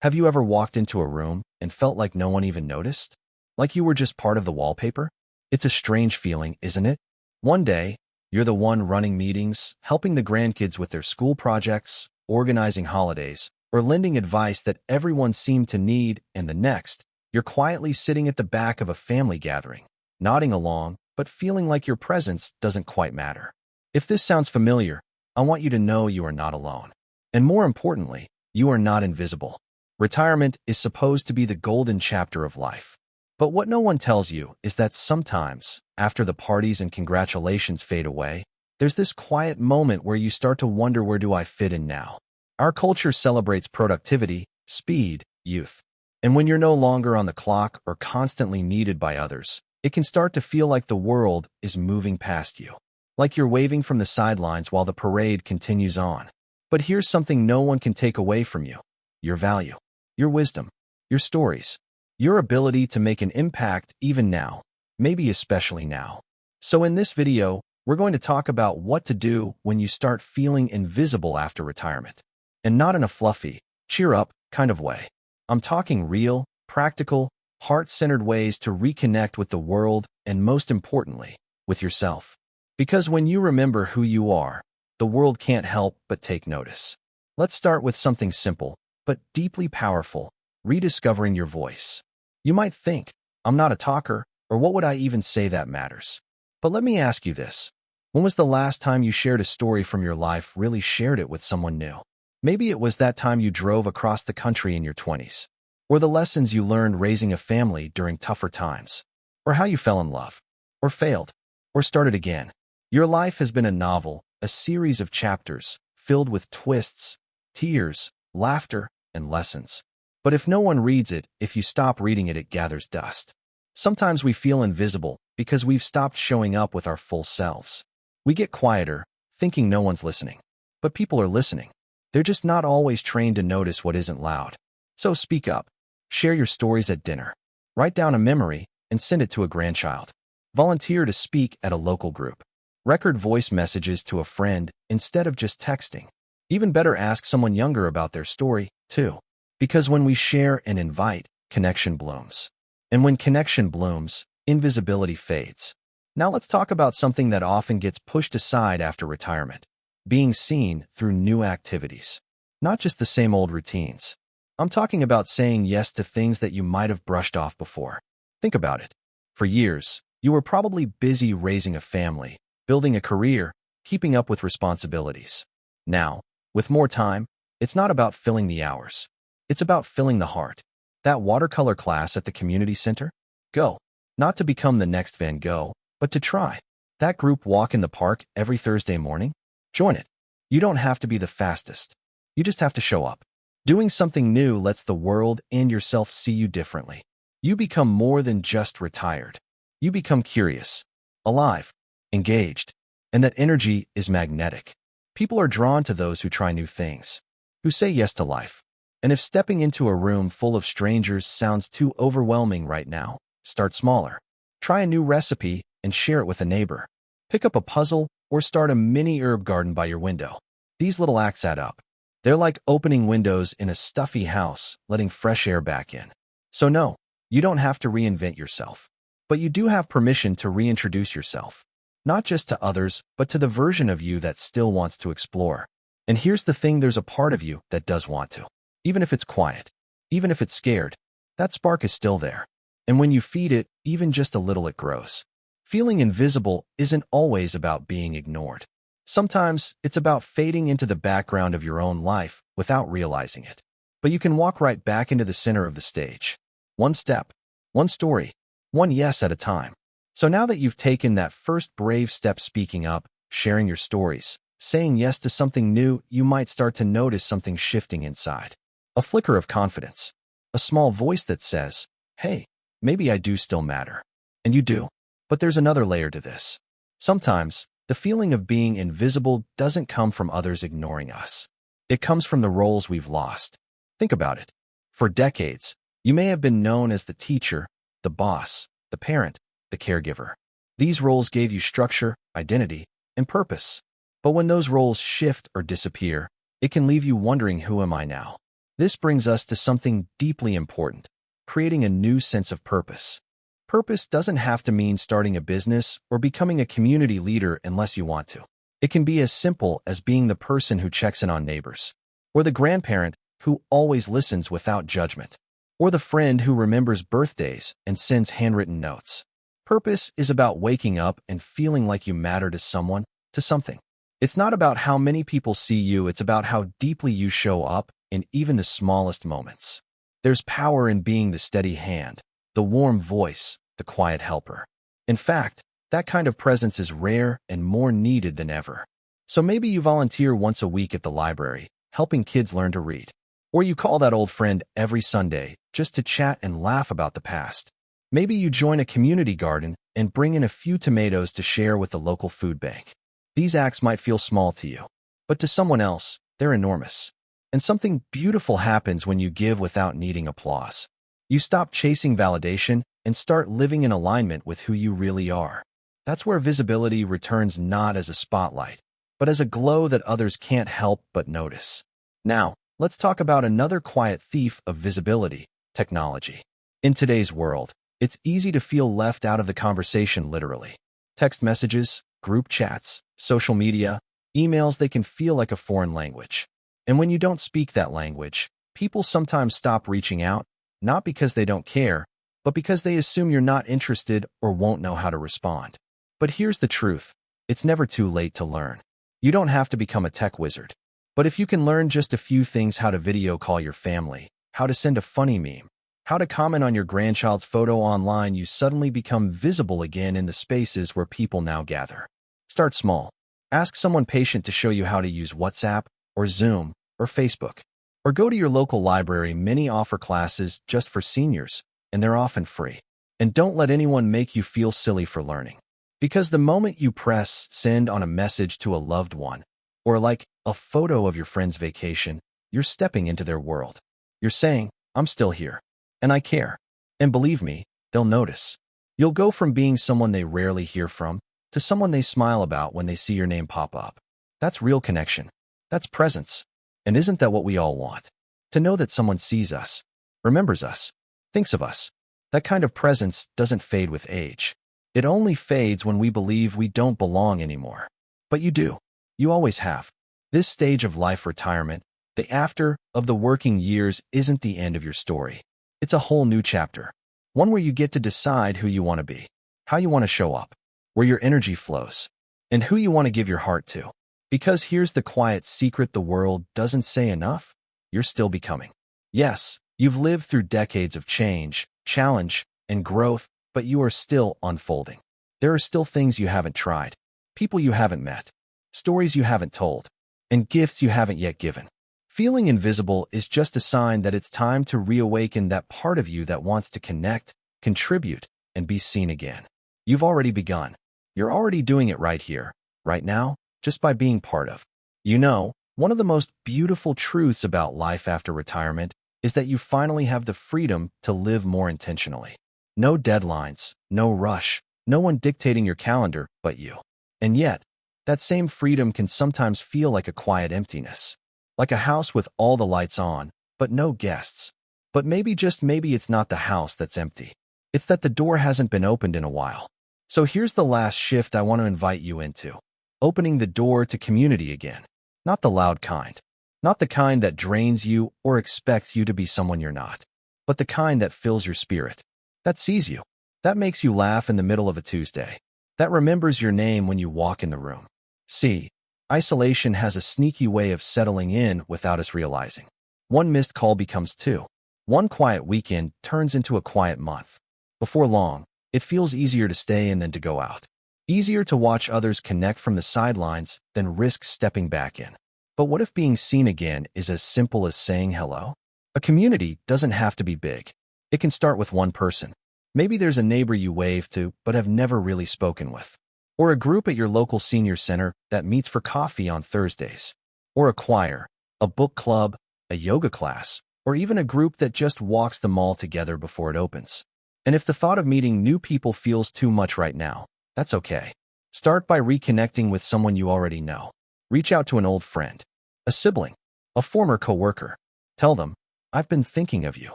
Have you ever walked into a room and felt like no one even noticed? Like you were just part of the wallpaper? It's a strange feeling, isn't it? One day, you're the one running meetings, helping the grandkids with their school projects, organizing holidays, or lending advice that everyone seemed to need, and the next, you're quietly sitting at the back of a family gathering, nodding along, but feeling like your presence doesn't quite matter. If this sounds familiar, I want you to know you are not alone. And more importantly, you are not invisible. Retirement is supposed to be the golden chapter of life. But what no one tells you is that sometimes, after the parties and congratulations fade away, there's this quiet moment where you start to wonder, where do I fit in now? Our culture celebrates productivity, speed, youth. And when you're no longer on the clock or constantly needed by others, it can start to feel like the world is moving past you. Like you're waving from the sidelines while the parade continues on. But here's something no one can take away from you: your value, your wisdom, your stories, your ability to make an impact even now, maybe especially now. So in this video, we're going to talk about what to do when you start feeling invisible after retirement. And not in a fluffy, cheer up kind of way. I'm talking real, practical, heart-centered ways to reconnect with the world and, most importantly, with yourself. Because when you remember who you are, the world can't help but take notice. Let's start with something simple, but deeply powerful: rediscovering your voice. You might think, I'm not a talker, or what would I even say that matters? But let me ask you this. When was the last time you shared a story from your life, really shared it with someone new? Maybe it was that time you drove across the country in your 20s, or the lessons you learned raising a family during tougher times, or how you fell in love, or failed, or started again. Your life has been a novel, a series of chapters filled with twists, tears, laughter, and lessons. But if no one reads it, if you stop reading it, it gathers dust. Sometimes we feel invisible because we've stopped showing up with our full selves. We get quieter, thinking no one's listening. But people are listening. They're just not always trained to notice what isn't loud. So speak up. Share your stories at dinner. Write down a memory and send it to a grandchild. Volunteer to speak at a local group. Record voice messages to a friend instead of just texting. Even better, ask someone younger about their story, too. Because when we share and invite, connection blooms. And when connection blooms, invisibility fades. Now let's talk about something that often gets pushed aside after retirement: being seen through new activities. Not just the same old routines. I'm talking about saying yes to things that you might have brushed off before. Think about it. For years, you were probably busy raising a family, building a career, keeping up with responsibilities. Now, with more time, it's not about filling the hours. It's about filling the heart. That watercolor class at the community center? Go. Not to become the next Van Gogh, but to try. That group walk in the park every Thursday morning? Join it. You don't have to be the fastest. You just have to show up. Doing something new lets the world and yourself see you differently. You become more than just retired. You become curious, alive, engaged, and that energy is magnetic. People are drawn to those who try new things, who say yes to life. And if stepping into a room full of strangers sounds too overwhelming right now, start smaller. Try a new recipe and share it with a neighbor. Pick up a puzzle or start a mini herb garden by your window. These little acts add up. They're like opening windows in a stuffy house, letting fresh air back in. So no, you don't have to reinvent yourself. But you do have permission to reintroduce yourself. Not just to others, but to the version of you that still wants to explore. And here's the thing: there's a part of you that does want to. Even if it's quiet, even if it's scared, that spark is still there. And when you feed it, even just a little, it grows. Feeling invisible isn't always about being ignored. Sometimes it's about fading into the background of your own life without realizing it. But you can walk right back into the center of the stage. One step, one story, one yes at a time. So now that you've taken that first brave step, speaking up, sharing your stories, saying yes to something new, you might start to notice something shifting inside. A flicker of confidence. A small voice that says, hey, maybe I do still matter. And you do. But there's another layer to this. Sometimes, the feeling of being invisible doesn't come from others ignoring us. It comes from the roles we've lost. Think about it. For decades, you may have been known as the teacher, the boss, the parent, the caregiver. These roles gave you structure, identity, and purpose. But when those roles shift or disappear, it can leave you wondering, who am I now? This brings us to something deeply important: creating a new sense of purpose. Purpose doesn't have to mean starting a business or becoming a community leader unless you want to. It can be as simple as being the person who checks in on neighbors, or the grandparent who always listens without judgment, or the friend who remembers birthdays and sends handwritten notes. Purpose is about waking up and feeling like you matter to someone, to something. It's not about how many people see you, it's about how deeply you show up in even the smallest moments. There's power in being the steady hand, the warm voice, the quiet helper. In fact, that kind of presence is rare and more needed than ever. So maybe you volunteer once a week at the library, helping kids learn to read. Or you call that old friend every Sunday just to chat and laugh about the past. Maybe you join a community garden and bring in a few tomatoes to share with the local food bank. These acts might feel small to you, but to someone else, they're enormous. And something beautiful happens when you give without needing applause. You stop chasing validation and start living in alignment with who you really are. That's where visibility returns, not as a spotlight, but as a glow that others can't help but notice. Now, let's talk about another quiet thief of visibility: technology. In today's world, it's easy to feel left out of the conversation, literally. Text messages, group chats, social media, emails, they can feel like a foreign language. And when you don't speak that language, people sometimes stop reaching out, not because they don't care, but because they assume you're not interested or won't know how to respond. But here's the truth: it's never too late to learn. You don't have to become a tech wizard. But if you can learn just a few things: how to video call your family, how to send a funny meme, how to comment on your grandchild's photo online, you suddenly become visible again in the spaces where people now gather. Start small. Ask someone patient to show you how to use WhatsApp, or Zoom, or Facebook. Or go to your local library. Many offer classes just for seniors, and they're often free. And don't let anyone make you feel silly for learning. Because the moment you press send on a message to a loved one, or like a photo of your friend's vacation, you're stepping into their world. You're saying, "I'm still here, and I care." And believe me, they'll notice. You'll go from being someone they rarely hear from to someone they smile about when they see your name pop up. That's real connection. That's presence. And isn't that what we all want? To know that someone sees us, remembers us, thinks of us. That kind of presence doesn't fade with age. It only fades when we believe we don't belong anymore. But you do. You always have. This stage of life, retirement, the after of the working years, isn't the end of your story. It's a whole new chapter. One where you get to decide who you want to be, how you want to show up, where your energy flows, and who you want to give your heart to. Because here's the quiet secret the world doesn't say enough: you're still becoming. Yes, you've lived through decades of change, challenge, and growth, but you are still unfolding. There are still things you haven't tried, people you haven't met, stories you haven't told, and gifts you haven't yet given. Feeling invisible is just a sign that it's time to reawaken that part of you that wants to connect, contribute, and be seen again. You've already begun. You're already doing it right here, right now, just by being part of. One of the most beautiful truths about life after retirement is that you finally have the freedom to live more intentionally. No deadlines, no rush, no one dictating your calendar but you. And yet, that same freedom can sometimes feel like a quiet emptiness. Like a house with all the lights on, but no guests. But maybe, just maybe, it's not the house that's empty. It's that the door hasn't been opened in a while. So here's the last shift I want to invite you into. Opening the door to community again. Not the loud kind. Not the kind that drains you or expects you to be someone you're not. But the kind that fills your spirit. That sees you. That makes you laugh in the middle of a Tuesday. That remembers your name when you walk in the room. See, isolation has a sneaky way of settling in without us realizing. One missed call becomes two. One quiet weekend turns into a quiet month. Before long, it feels easier to stay in than to go out. Easier to watch others connect from the sidelines than risk stepping back in. But what if being seen again is as simple as saying hello? A community doesn't have to be big. It can start with one person. Maybe there's a neighbor you wave to but have never really spoken with. Or a group at your local senior center that meets for coffee on Thursdays. Or a choir, a book club, a yoga class, or even a group that just walks the mall together before it opens. And if the thought of meeting new people feels too much right now, that's okay. Start by reconnecting with someone you already know. Reach out to an old friend, a sibling, a former coworker. Tell them, I've been thinking of you.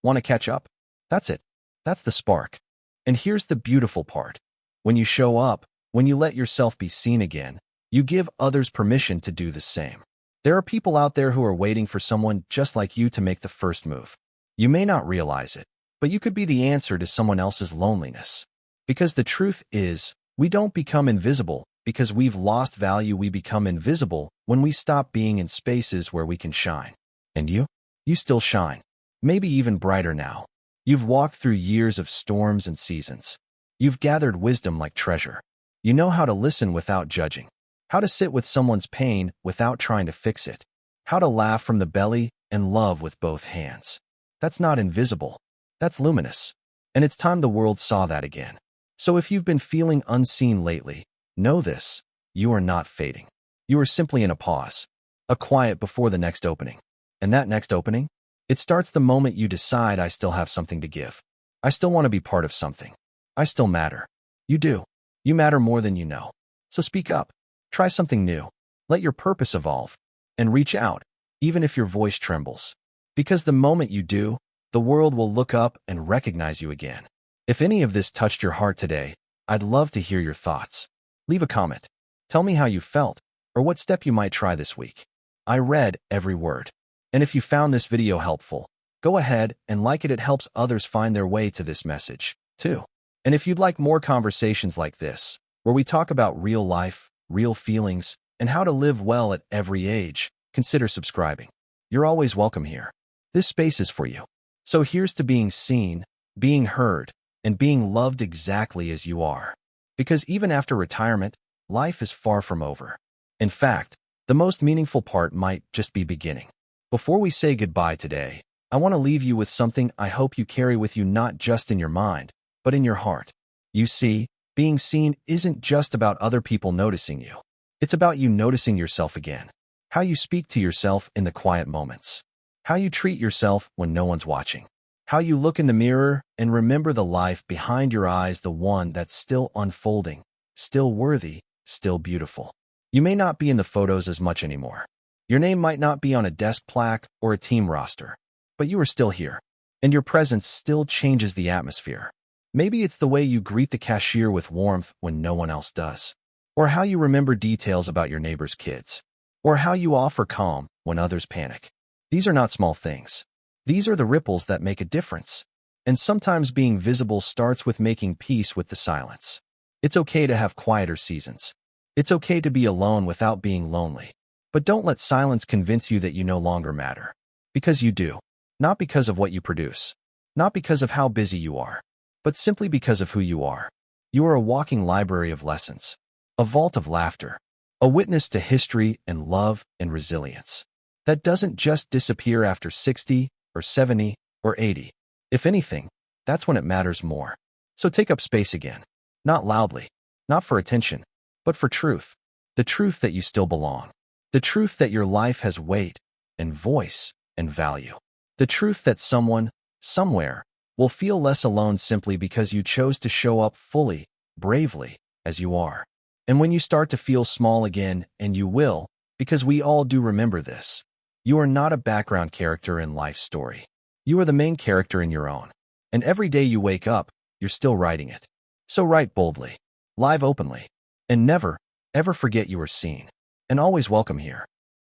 Want to catch up? That's it. That's the spark. And here's the beautiful part. When you show up, when you let yourself be seen again, you give others permission to do the same. There are people out there who are waiting for someone just like you to make the first move. You may not realize it, but you could be the answer to someone else's loneliness. Because the truth is, we don't become invisible because we've lost value. We become invisible when we stop being in spaces where we can shine. And you? You still shine. Maybe even brighter now. You've walked through years of storms and seasons. You've gathered wisdom like treasure. You know how to listen without judging, how to sit with someone's pain without trying to fix it, how to laugh from the belly and love with both hands. That's not invisible. That's luminous. And it's time the world saw that again. So if you've been feeling unseen lately, know this: you are not fading. You are simply in a pause, a quiet before the next opening. And that next opening? It starts the moment you decide, I still have something to give. I still want to be part of something. I still matter. You do. You matter more than you know. So speak up. Try something new. Let your purpose evolve. And reach out, even if your voice trembles. Because the moment you do, the world will look up and recognize you again. If any of this touched your heart today, I'd love to hear your thoughts. Leave a comment. Tell me how you felt, or what step you might try this week. I read every word. And if you found this video helpful, go ahead and like it. It helps others find their way to this message, too. And if you'd like more conversations like this, where we talk about real life, real feelings, and how to live well at every age, consider subscribing. You're always welcome here. This space is for you. So here's to being seen, being heard, and being loved exactly as you are. Because even after retirement, life is far from over. In fact, the most meaningful part might just be beginning. Before we say goodbye today, I want to leave you with something I hope you carry with you, not just in your mind, but in your heart. You see, being seen isn't just about other people noticing you. It's about you noticing yourself again. How you speak to yourself in the quiet moments. How you treat yourself when no one's watching. How you look in the mirror and remember the life behind your eyes, the one that's still unfolding, still worthy, still beautiful. You may not be in the photos as much anymore. Your name might not be on a desk plaque or a team roster, but you are still here, and your presence still changes the atmosphere. Maybe it's the way you greet the cashier with warmth when no one else does, or how you remember details about your neighbor's kids, or how you offer calm when others panic. These are not small things. These are the ripples that make a difference. And sometimes being visible starts with making peace with the silence. It's okay to have quieter seasons. It's okay to be alone without being lonely. But don't let silence convince you that you no longer matter. Because you do. Not because of what you produce. Not because of how busy you are. But simply because of who you are. You are a walking library of lessons. A vault of laughter. A witness to history and love and resilience. That doesn't just disappear after 60 or 70 or 80. If anything, that's when it matters more. So take up space again. Not loudly. Not for attention. But for truth. The truth that you still belong. The truth that your life has weight and voice and value. The truth that someone, somewhere, will feel less alone simply because you chose to show up fully, bravely, as you are. And when you start to feel small again, and you will, because we all do, remember this: you are not a background character in life's story. You are the main character in your own. And every day you wake up, you're still writing it. So write boldly, live openly, and never, ever forget you are seen, and always welcome here.